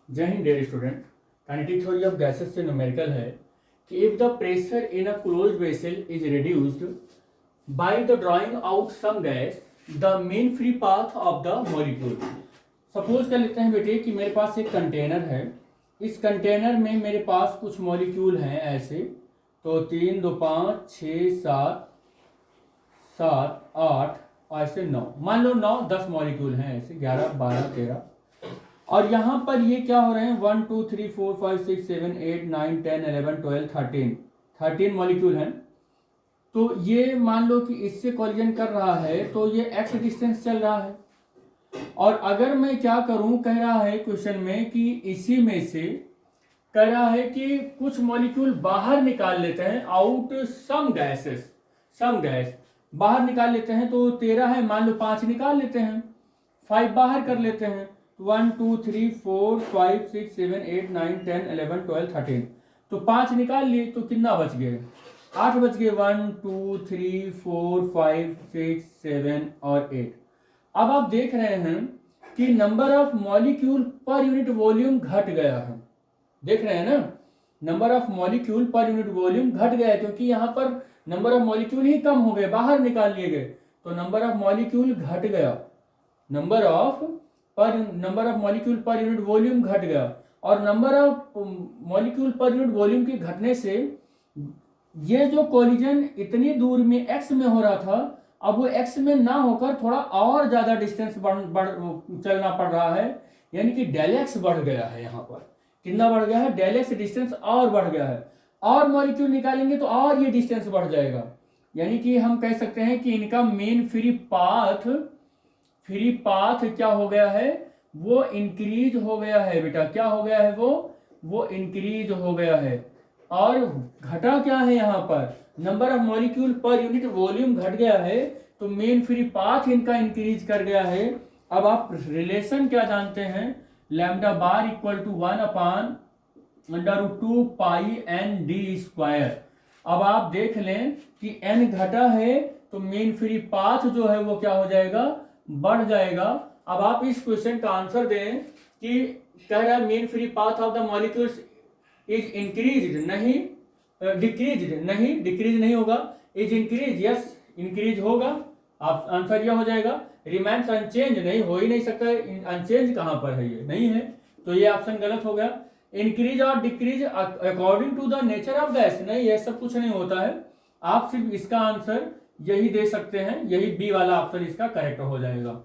जय हिंद dear student. Kinetic theory of gases से न्यूमेरिकल है कि if the pressure in a closed vessel is reduced by the drawing out some gas the mean free path of the molecule. Suppose कर लेते हैं बेटे कि मेरे पास एक कंटेनर है, इस कंटेनर में मेरे पास कुछ मॉलिक्यूल हैं ऐसे, तो 3 2 5 6 7 7 8 ऐसे 9, मान लो 9 10 मॉलिक्यूल हैं ऐसे, 11 12 13, और यहाँ पर ये क्या हो रहे हैं 1 2 3 4 5 6 7 8 9 10 11 12 13 मॉलिक्यूल हैं। तो ये मान लो कि इससे कॉलिजन कर रहा है तो ये x डिस्टेंस चल रहा है, और अगर मैं क्या करूं, कह रहा है क्वेश्चन में कि इसी में से कह रहा है कि कुछ मॉलिक्यूल बाहर निकाल लेते हैं, आउट सम गैसेस, सम गैस बाहर निकाल लेते हैं। तो 13 है, मान लो 5 निकाल लेते हैं, 5 बाहर कर लेते हैं, 1 2 3 4 5 6 7 8 9 10 11 12 13, तो 5 निकाल लिए तो कितना बच गए, 8 बच गए, 1 2 3 4 5 6 7 और 8। अब आप देख रहे हैं कि number of molecule per unit volume घट गया है, देख रहे हैं ना, number of molecule per unit volume घट गया है, क्योंकि यहाँ पर नंबर ऑफ मॉलिक्यूल ही कम हो गए, बाहर निकाल लिए गए, तो नंबर ऑफ मॉलिक्यूल घट गया, number of molecule per unit volume घट गया। और number of molecule per unit volume के घटने से ये जो कोलिजन इतनी दूर में x में हो रहा था, अब वो x में ना होकर थोड़ा और ज्यादा डिस्टेंस चलना पड़ रहा है, यानी कि डेल x बढ़ गया है। यहाँ पर कितना बढ़ गया है, डेल x डिस्टेंस और बढ़ गया है, और मॉलिक्यूल निकालेंगे तो और ये डिस्टेंस बढ़ जाएगा, यानी कि हम कह सकते हैं कि इनका मेन फ्री पाथ क्या हो गया है, वो इंक्रीज हो गया है बेटा, क्या हो गया है, वो इंक्रीज हो गया है। और घटा क्या है, यहाँ पर number of molecule per unit volume घट गया है, तो मेन फ्री पाथ इनका इंक्रीज कर गया है। अब आप रिलेशन क्या जानते हैं, lambda bar equal to 1/√2 pi N D square. अब आप देख लें कि n घटा है तो मेन फ्री पाथ जो है वो क्या हो जाएगा, बढ़ जाएगा। अब आप इस क्वेश्चन का आंसर दें कि कह रहा है main free path of the molecules is increase, नहीं डिक्रीज, नहीं डिक्रीज नहीं होगा, इज इंक्रीज, यस इंक्रीज होगा। आप आंसर यह हो जाएगा। रिमेन्स अनचेंज, नहीं हो ही नहीं सकता, अनचेंज कहां पर है, ये नहीं है, तो ये ऑप्शन गलत हो गया। इंक्रीज और decrease according to the nature of gas, नहीं ये सब कुछ नहीं होता है। आप सिर्फ इसका आंसर यही दे सकते हैं, यही बी वाला ऑप्शन इसका करेक्ट हो जाएगा।